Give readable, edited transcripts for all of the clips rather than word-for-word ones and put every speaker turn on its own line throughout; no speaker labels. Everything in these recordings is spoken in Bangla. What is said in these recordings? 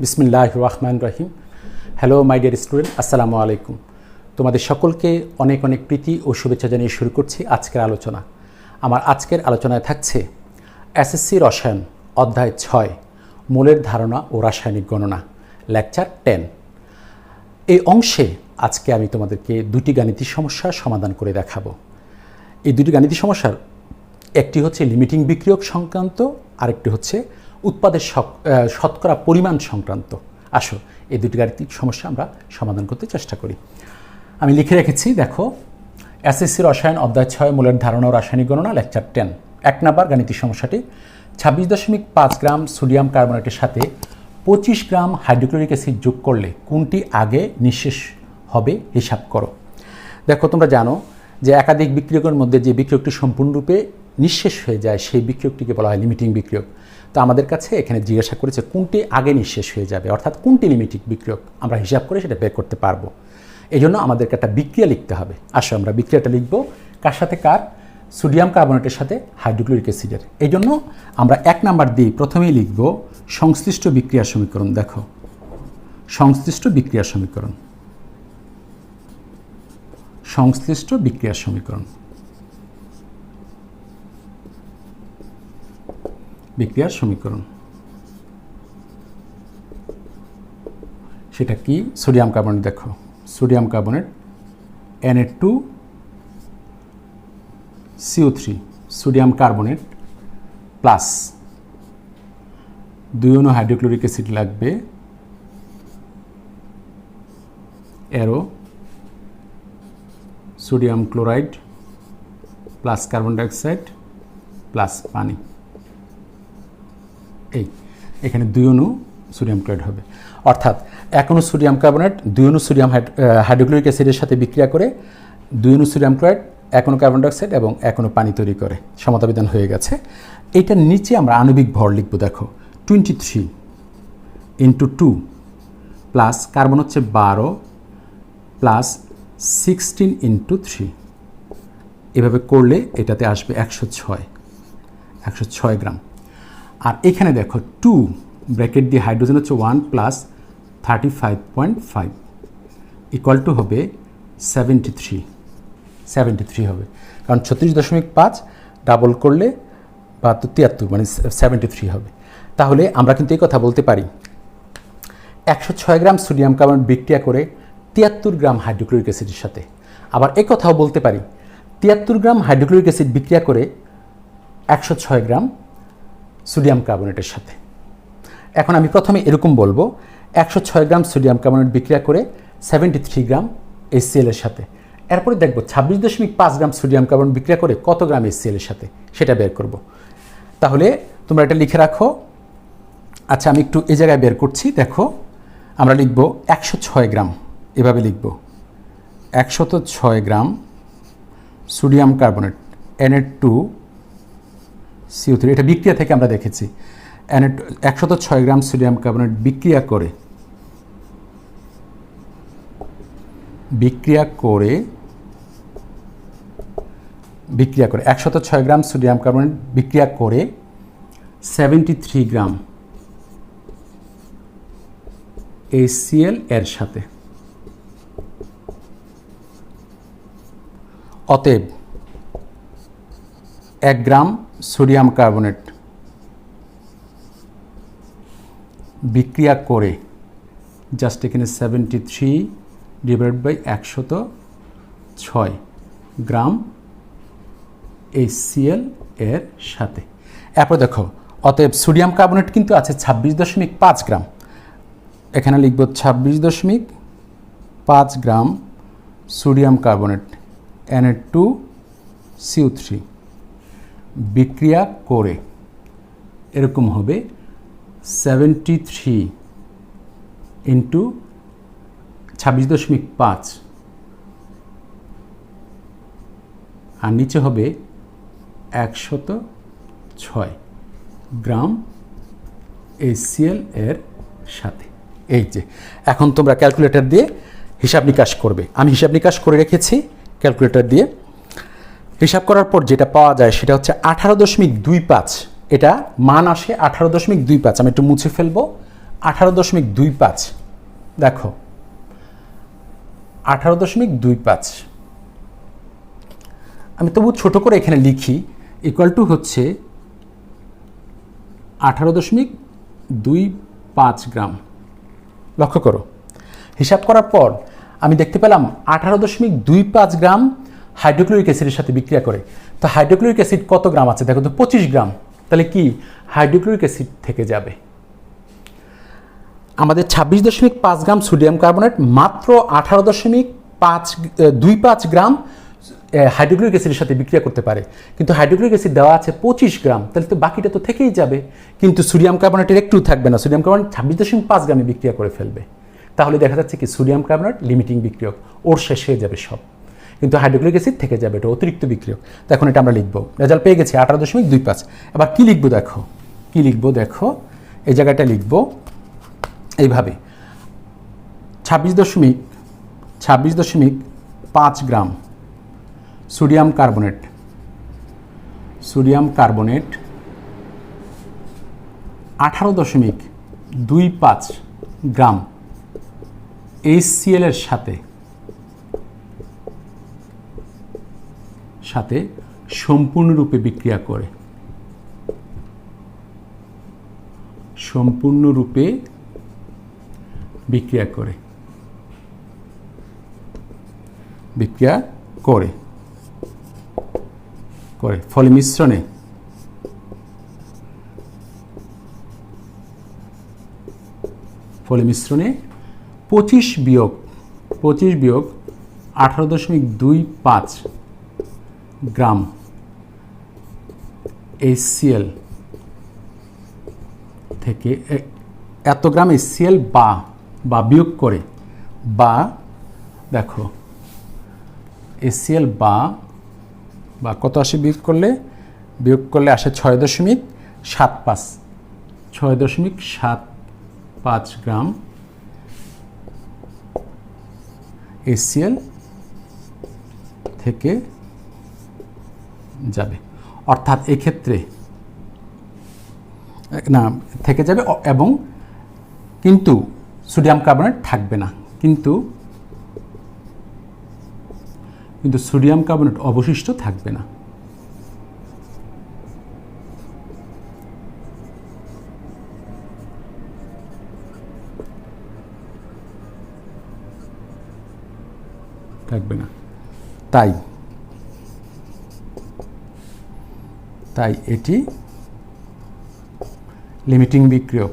বিসমিল্লাহির রহমানির রহিম। হ্যালো মাই ডিয়ার স্টুডেন্ট, আসসালামু আলাইকুম। তোমাদের সকলকে অনেক অনেক প্রীতি ও শুভেচ্ছা জানিয়ে শুরু করছি আজকের আলোচনা। আমার আজকের আলোচনায় থাকছে এসএসসি রসায়ন অধ্যায় 6 মূলের ধারণা ও রাসায়নিক গণনা, লেকচার 10। এই অংশে আজকে আমি তোমাদেরকে দুটি গাণিতিক সমস্যার সমাধান করে দেখাবো। এই দুটি গাণিতিক সমস্যার একটি হচ্ছে লিমিটিং বিক্রিয়ক সংক্রান্ত, আরেকটি হচ্ছে উৎপাদের শতকরা পরিমাণ সংক্রান্ত। আসো এই দুটি গাণিতিক সমস্যা আমরা সমাধান করতে চেষ্টা করি। আমি লিখে রেখেছি, দেখো, এসএসসি রসায়ন অধ্যায় 6 মূলের ধারণা ও রাসায়নিক গণনা, লেকচার 10। 1 নম্বর গাণিতিক সমস্যাটি 26.5 গ্রাম সোডিয়াম কার্বনেটের সাথে 25 গ্রাম হাইড্রোক্লোরিক অ্যাসিড যোগ করলে কোনটি আগে নিঃশেষ হবে হিসাব করো। দেখো, তোমরা জানো যে একাধিক বিক্রিয়কের মধ্যে যে বিক্রিয়কটি সম্পূর্ণরূপে নিঃশেষ হয়ে যায় সেই বিক্রিয়কটিকে বলা হয় লিমিটিং বিক্রিয়ক। তো আমাদের কাছে এখানে জিজ্ঞাসা করেছে কোনটি আগে নিঃশেষ হয়ে যাবে, অর্থাৎ কোনটি লিমিটিং বিক্রিয়ক আমরা হিসাব করে সেটা বের করতে পারবো। এই জন্য আমাদেরকে একটা বিক্রিয়া লিখতে হবে। আসো আমরা বিক্রিয়াটা লিখব, কার সাথে কার? সোডিয়াম কার্বনেটের সাথে হাইড্রোক্লোরিক অ্যাসিডের। এই জন্য আমরা 1 নাম্বার দিয়ে প্রথমেই লিখব সংশ্লিষ্ট বিক্রিয়া সমীকরণ। দেখো, সংশ্লিষ্ট বিক্রিয়া সমীকরণ, সংশ্লিষ্ট বিক্রিয়া সমীকরণ, বিক্রিয়ার সমীকরণ সেটা কি? সোডিয়াম কার্বনেট, দেখো sodium carbonate Na2CO3, sodium carbonate plus 2 অণু হাইড্রোক্লোরিক অ্যাসিড লাগবে, এরো sodium chloride plus carbon dioxide plus পানি। এখানে 2 অণু সোডিয়াম ক্লোরাইড হবে, অর্থাৎ 1 অণু সোডিয়াম কার্বনেট 2 অণু সোডিয়াম হাইড্রোক্লোরিক অ্যাসিডের সাথে বিক্রিয়া করে 2 অণু সোডিয়াম ক্লোরাইড 1 অণু কার্বন ডাইঅক্সাইড এবং 1 অণু পানি তৈরি করে সমতাবিধান হয়ে গেছে। এইটার নিচে আমরা আণবিক ভর লিখব। দেখো 23 × 2 প্লাস কার্বন হচ্ছে 12 প্লাস 16 × 3, এভাবে করলে এটাতে আসবে 106 গ্রাম। আর এখানে দেখো 2 ব্র্যাকেট দিয়ে হাইড্রোজেন হচ্ছে 1 প্লাস 35.5 ইকুয়াল টু হবে 73 হবে, কারণ 36.5 ডাবল করলে 73 মানে 73 হবে। তাহলে আমরা কিন্তু এই কথা বলতে পারি 106 গ্রাম সোডিয়াম কার্বনেট বিক্রিয়া করে 73 গ্রাম হাইড্রোক্লোরিক অ্যাসিডের সাথে। আবার এই কথাও বলতে পারি 73 গ্রাম হাইড্রোক্লোরিক অ্যাসিড বিক্রিয়া করে 106 গ্রাম সোডিয়াম কার্বনেটের সাথে। এখন আমি প্রথমে এরকম বলবো 106 গ্রাম সোডিয়াম কার্বনেট বিক্রিয়া করে 73 গ্রাম HCl এর সাথে। এরপরে দেখব 26.5 গ্রাম সোডিয়াম কার্বনেট বিক্রিয়া করে কত গ্রাম HCl এর সাথে সেটা বের করব। তাহলে তোমরা এটা লিখে রাখো। আচ্ছা, আমি একটু এই জায়গায় বের করছি। দেখো, আমরা লিখব 106 গ্রাম, এভাবে লিখব 106 গ্রাম সোডিয়াম কার্বনেট Na2CO3, এটা বিক্রিয়া থেকে আমরা দেখেছি। 106 গ্রাম সোডিয়াম কার্বনেট বিক্রিয়া করে 106 গ্রাম সোডিয়াম কার্বনেট বিক্রিয়া করে 73 গ্রাম HCl এর সাথে। অতএব 1 গ্রাম সোডিয়াম কার্বনেট বিক্রিয়া করে, জাস্ট এখানে 73 ডিভাইড বাই 106 গ্রাম HCl এর সাথে। এরপর দেখো, অতএব সোডিয়াম কার্বনেট কিন্তু আছে 26.5 গ্রাম, এখানে লিখব 26.5 গ্রাম সোডিয়াম কার্বনেট Na2CO3 বিক্রিয়া করে এরকম হবে 73 × 26.5 আর নিচে হবে 106 গ্রাম HCl এর সাথে। এই যে এখন তোমরা ক্যালকুলেটর দিয়ে হিসাব নিকাশ করবে। আমি হিসাব নিকাশ করে রেখেছি ক্যালকুলেটর দিয়ে। হিসাব করার পর যেটা পাওয়া যায় সেটা হচ্ছে 18.25। এটা মান আসে 18.25। আমি একটু মুছে ফেলবো। 18.25 দেখো 18.25 আমি তবু ছোট করে এখানে লিখি ইকুয়াল টু হচ্ছে 18.25 গ্রাম। লক্ষ্য করো হিসাব করার পর আমি দেখতে পেলাম 18.25 গ্রাম হাইড্রোক্লোরিক অ্যাসিডের সাথে বিক্রিয়া করে। তো হাইড্রোক্লোরিক অ্যাসিড কত গ্রাম আছে দেখো তো 25 গ্রাম, তাহলে কি হাইড্রোক্লোরিক অ্যাসিড থেকে যাবে আমাদের 26.5 গ্রাম সোডিয়াম কার্বনেট মাত্র 18.25 গ্রাম হাইড্রোক্লোরিক অ্যাসিডের সাথে বিক্রিয়া করতে পারে, কিন্তু হাইড্রোক্লোরিক অ্যাসিড দেওয়া আছে 25 গ্রাম, তাহলে তো বাকিটা তো থেকেই যাবে। কিন্তু সোডিয়াম কার্বনেটের একটু থাকবে না, সোডিয়াম কার্বনেট 26.5 গ্রামে বিক্রিয়া করে ফেলবে। তাহলে দেখা যাচ্ছে কি সোডিয়াম কার্বনেট লিমিটিং বিক্রিয়ক, ওর শেষ হয়ে যাবে সব, কিন্তু হাইড্রোক্লোরিক অ্যাসিড থেকে যাবে, এটা অতিরিক্ত বিক্রিয়ক। তো এখন এটা আমরা লিখবো, রেজাল্ট পেয়ে গেছি 18.25। এবার কি লিখবো দেখো, কি লিখবো দেখো, এই জায়গাটা লিখবো এইভাবে 26.5 গ্রাম সোডিয়াম কার্বনেট 18.25 গ্রাম HCl এর সাথে সম্পূর্ণরূপে বিক্রিয়া করে, সম্পূর্ণরূপে বিক্রিয়া করে ফলে মিশ্রণে 25 বিয়োগ 18.25 গ্রাম HCl থেকে এত গ্রাম HCl বা বিয়োগ করে, বা দেখো HCl বা কত আসে বিয়োগ করলে আসে 6.75 গ্রাম HCl থেকে যাবে, অর্থাৎ এক্ষেত্রে না থেকে যাবে, এবং কিন্তু সোডিয়াম কার্বনেট থাকবে না, কিন্তু সোডিয়াম কার্বনেট অবশিষ্ট থাকবে না। তাই এটি লিমিটিং বিক্রিয়ক।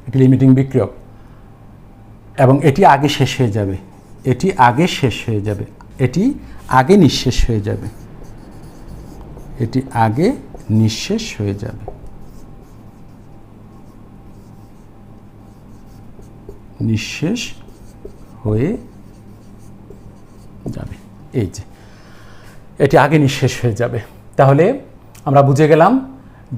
এটি লিমিটিং বিক্রিয়ক এবং এটি আগে শেষ হয়ে যাবে, এটি আগে নিঃশেষ হয়ে যাবে, নিঃশেষ হয়ে যাবে, এই যে এটি আগে নিঃশেষ হয়ে যাবে। তাহলে আমরা বুঝে গেলাম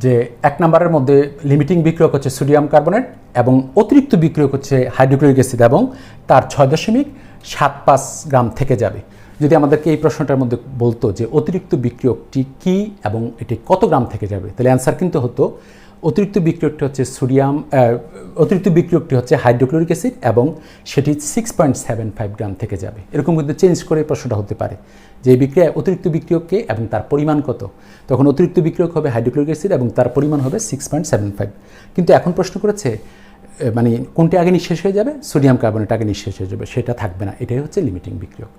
যে 1 নম্বরের মধ্যে লিমিটিং বিক্রিয়ক হচ্ছে সোডিয়াম কার্বনেট এবং অতিরিক্ত বিক্রিয়ক হচ্ছে হাইড্রোক্লোরিক অ্যাসিড এবং তার 6.75 গ্রাম থেকে যাবে। যদি আমাদেরকে এই প্রশ্নটার মধ্যে বলতো যে অতিরিক্ত বিক্রিয়কটি কি এবং এটি কত গ্রাম থেকে যাবে, তাহলে অ্যান্সার কিন্তু হতো অতিরিক্ত বিক্রিয়কটি হচ্ছে হাইড্রোক্লোরিক অ্যাসিড এবং সেটি 6.75 গ্রাম থেকে যাবে। এরকম কিন্তু চেঞ্জ করে প্রশ্নটা হতে পারে যে এই বিক্রিয়ায় অতিরিক্ত বিক্রিয়ককে এবং তার পরিমাণ কত, তখন অতিরিক্ত বিক্রিয়ক হবে হাইড্রোক্লোরিক অ্যাসিড এবং তার পরিমাণ হবে 6.75। কিন্তু এখন প্রশ্ন করেছে মানে কোনটি আগে নিঃশেষ হয়ে যাবে, সোডিয়াম কার্বনেট আগে নিঃশেষ হয়ে যাবে, সেটা থাকবে না, এটাই হচ্ছে লিমিটিং বিক্রিয়ক।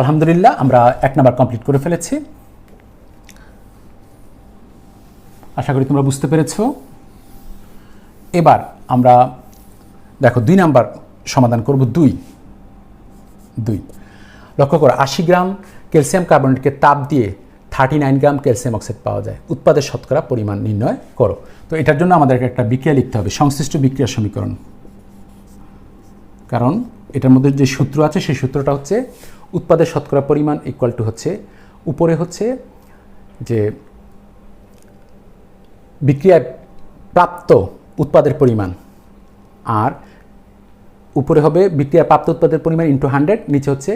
আলহামদুলিল্লাহ আমরা 1 নাম্বার কমপ্লিট করে ফেলেছি, আশা করি তোমরা বুঝতে পেরেছ। এবার আমরা দেখো 2 নাম্বার সমাধান করব। 2 লক্ষ্য করো 80 গ্রাম ক্যালসিয়াম কার্বনেটকে তাপ দিয়ে 39 গ্রাম ক্যালসিয়াম অক্সাইড পাওয়া যায়, উৎপাদের শতকরা পরিমাণ নির্ণয় করো। তো এটার জন্য আমাদেরকে একটা বিক্রিয়া লিখতে হবে, সংশ্লিষ্ট বিক্রিয়া সমীকরণ, কারণ এটার মধ্যে যে সূত্র আছে সেই সূত্রটা হচ্ছে উৎপাদের শতকরা পরিমাণ ইকুয়াল টু হচ্ছে উপরে হচ্ছে যে বিক্রিয়ায় প্রাপ্ত উৎপাদের পরিমাণ আর উপরে হবে বিক্রিয়া প্রাপ্ত উৎপাদের পরিমাণ ইন্টু 100, নিচে হচ্ছে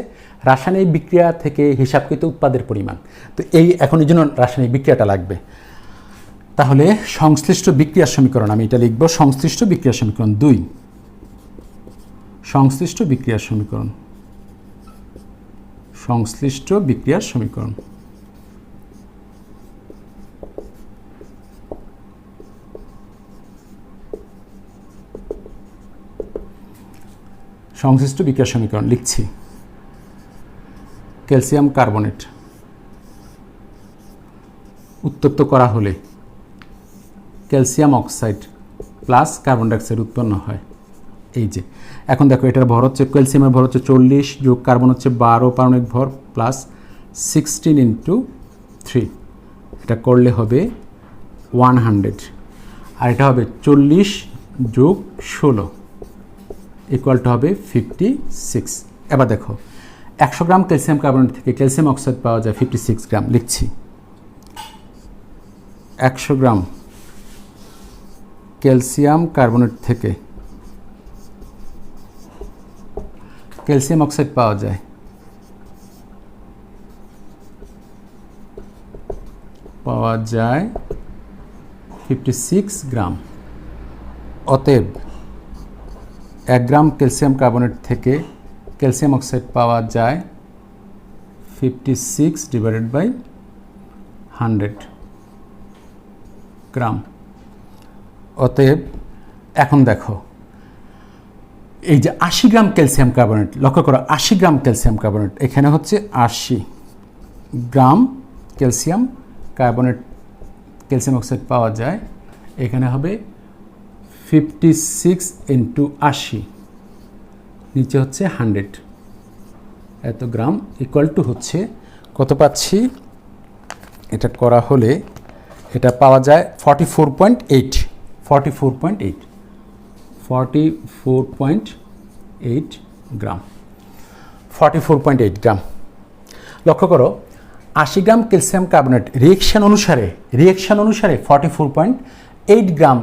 রাসায়নিক বিক্রিয়া থেকে হিসাবকৃত উৎপাদের পরিমাণ। তো এই এখন এই জন্য রাসায়নিক বিক্রিয়াটা লাগবে। তাহলে সংশ্লিষ্ট বিক্রিয়ার সমীকরণ আমি এটা লিখব, সংশ্লিষ্ট বিক্রিয়ার সমীকরণ 2, সংশ্লিষ্ট বিক্রিয়ার সমীকরণ, সংশ্লিষ্ট বিক্রিয়ার সমীকরণ। সংশ্লিষ্ট বিক্রিয়ার সমীকরণ লিখছি। ক্যালসিয়াম কার্বনেট উত্তপ্ত করা হলে calcium oxide plus carbon dioxide উৎপন্ন হয়। এই যে এখন দেখো এটার ভর হচ্ছে, ক্যালসিয়ামের ভর হচ্ছে 40 যোগ কার্বন হচ্ছে 12 পারমাণবিক ভর প্লাস 16 ইন্টু 3, এটা করলে হবে 100, আর এটা হবে 40 যোগ 16 ইকুয়াল টু হবে 56। এবার দেখো 100 গ্রাম ক্যালসিয়াম কার্বনেট থেকে ক্যালসিয়াম অক্সাইড পাওয়া যায় 56 গ্রাম। লিখছি 100 গ্রাম ক্যালসিয়াম কার্বনেট থেকে ক্যালসিয়াম অক্সাইড পাওয়া যায় 56 গ্রাম। অতএব 1 গ্রাম ক্যালসিয়াম কার্বনেট থেকে ক্যালসিয়াম অক্সাইড পাওয়া যায় 56 ডিভাইডেড বাই 100 গ্রাম। অতএব এখন দেখো এই যে 80 গ্রাম ক্যালসিয়াম কার্বনেট, লক্ষ্য করো 80 গ্রাম ক্যালসিয়াম কার্বনেট, এখানে হচ্ছে 80 গ্রাম ক্যালসিয়াম কার্বনেট ক্যালসিয়াম অক্সাইড পাওয়া যায়, এখানে হবে 56 ইন্টু 80, নিচে হচ্ছে 100, এত গ্রাম ইকুয়াল টু হচ্ছে কত পাচ্ছি, এটা করা হলে এটা পাওয়া যায় 44.8, 44.8 গ্রাম, 44.8 গ্রাম। লক্ষ্য করো 80 গ্রাম ক্যালসিয়াম কার্বনেট রিয়েকশন অনুসারে 44.8 গ্রাম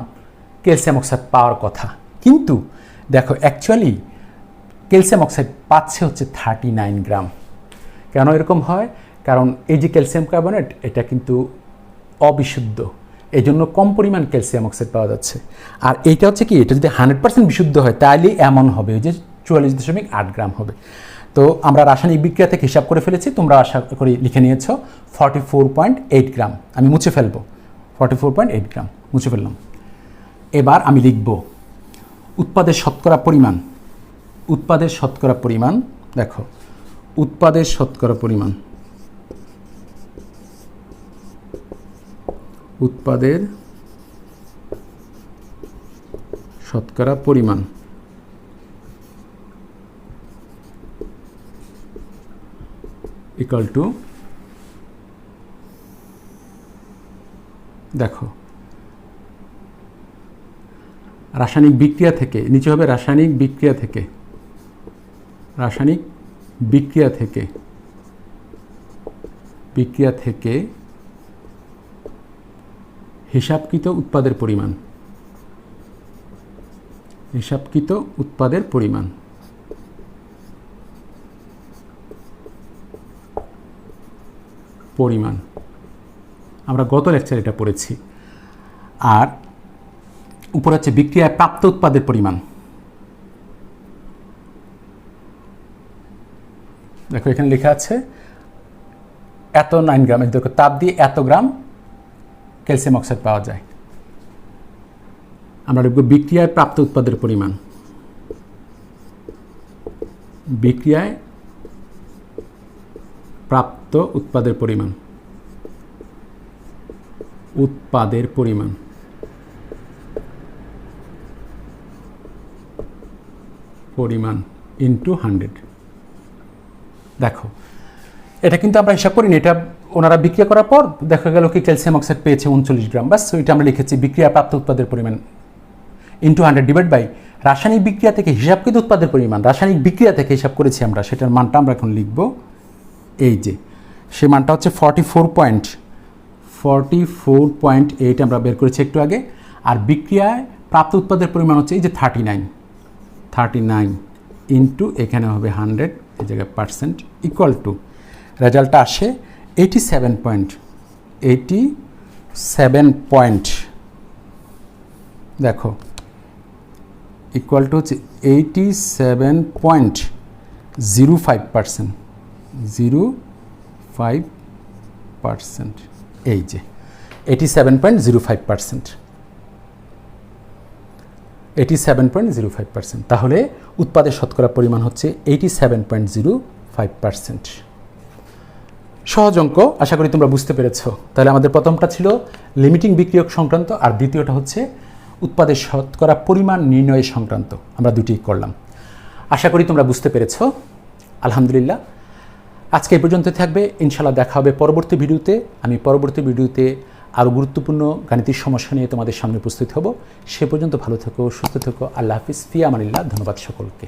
ক্যালসিয়াম অক্সাইড পাওয়ার কথা, কিন্তু দেখো অ্যাকচুয়ালি ক্যালসিয়াম অক্সাইড পাচ্ছে হচ্ছে 39 গ্রাম। কেন এরকম হয়? কারণ এই যে ক্যালসিয়াম কার্বনেট এটা কিন্তু অবিশুদ্ধ, এই জন্য কম পরিমাণ ক্যালসিয়াম অক্সাইড পাওয়া যাচ্ছে। আর এইটা হচ্ছে কি, এটা যদি 100% বিশুদ্ধ হয় তাহলে এমন হবে যে 44.8 গ্রাম হবে। তো আমরা রাসায়নিক বিক্রিয়া থেকে হিসাব করে ফেলেছি, তোমরা আশা করি লিখে নিয়েছ 44.8 গ্রাম। আমি মুছে ফেলবো 44.8 গ্রাম, মুছে ফেললাম। এবার আমি লিখব উৎপাদের শতকরা পরিমাণ, উৎপাদের শতকরা পরিমাণ, দেখো উৎপাদের শতকরা পরিমাণ, উৎপাদের শতকরা পরিমাণ ইকুয়াল টু, দেখো রাসায়নিক বিক্রিয়া থেকে, নিচে হবে রাসায়নিক বিক্রিয়া থেকে, রাসায়নিক বিক্রিয়া থেকে, বিক্রিয়া থেকে হিসাবকৃত উৎপাদের পরিমাণ, হিসাবকৃত উৎপাদের পরিমাণ, পরিমাণ আমরা গত লেকচারে এটা পড়েছি। আর উপরে হচ্ছে বিক্রিয়ায় প্রাপ্ত উৎপাদের পরিমাণ। দেখো এখানে লেখা আছে এত 9 গ্রাম, দেখো তাপ দিয়ে এত গ্রাম ক্যালসিয়াম অক্সাইড পাওয়া যায়। আমরা লিখব বিক্রিয়ায় প্রাপ্ত উৎপাদের পরিমাণ, বিক্রিয়ায় প্রাপ্ত উৎপাদের পরিমাণ, উৎপাদের পরিমাণ, পরিমাণ ইন্টু 100। দেখো এটা কিন্তু আমরা হিসাব করিনি, এটা ওনারা বিক্রিয়া করার পর দেখা গেল কি ক্যালসিয়াম অক্সাইড পেয়েছে 39 গ্রাম, বাস ওইটা আমরা লিখেছি বিক্রিয়া প্রাপ্ত উৎপাদের পরিমাণ ইন্টু 100 ডিভাইড বাই রাসায়নিক বিক্রিয়া থেকে হিসাবকৃত উৎপাদের পরিমাণ। রাসায়নিক বিক্রিয়া থেকে হিসাব করেছি আমরা, সেটার মানটা আমরা এখন লিখব। এই যে সে মানটা হচ্ছে 44.8 আমরা বের করেছি একটু আগে। আর বিক্রিয়ায় প্রাপ্ত উৎপাদের পরিমাণ হচ্ছে এই যে 39 ইন্টু এখানে হবে 100, এই জায়গায় পার্সেন্ট, ইকুয়াল টু রেজাল্টটা আসে 87 পয়েন্ট, দেখো ইকুয়াল টু হচ্ছে 87.05%, 05%, এই যে 87.05%, 87.05%। তাহলে উৎপাদের শতকরা পরিমাণ হচ্ছে 87.05%। সহজ অঙ্ক, আশা করি তোমরা বুঝতে পেরেছো। তাহলে আমাদের প্রথমটা ছিল লিমিটিং বিক্রিয়ক সংক্রান্ত, আর দ্বিতীয়টা হচ্ছে উৎপাদের শতকরা পরিমাণ নির্ণয় সংক্রান্ত। আমরা দুটি করলাম, আশা করি তোমরা বুঝতে পেরেছো। আলহামদুলিল্লাহ, আজকে এই পর্যন্ত থাকবে। ইনশাআল্লাহ দেখা হবে পরবর্তী ভিডিওতে। আমি পরবর্তী ভিডিওতে আরও গুরুত্বপূর্ণ গাণিতিক সমস্যা নিয়ে তোমাদের সামনে উপস্থিত হব। সে পর্যন্ত ভালো থেকো, সুস্থ থেকো। আল্লাহ হাফিজ, ফি আমানিল্লাহ। ধন্যবাদ সকলকে।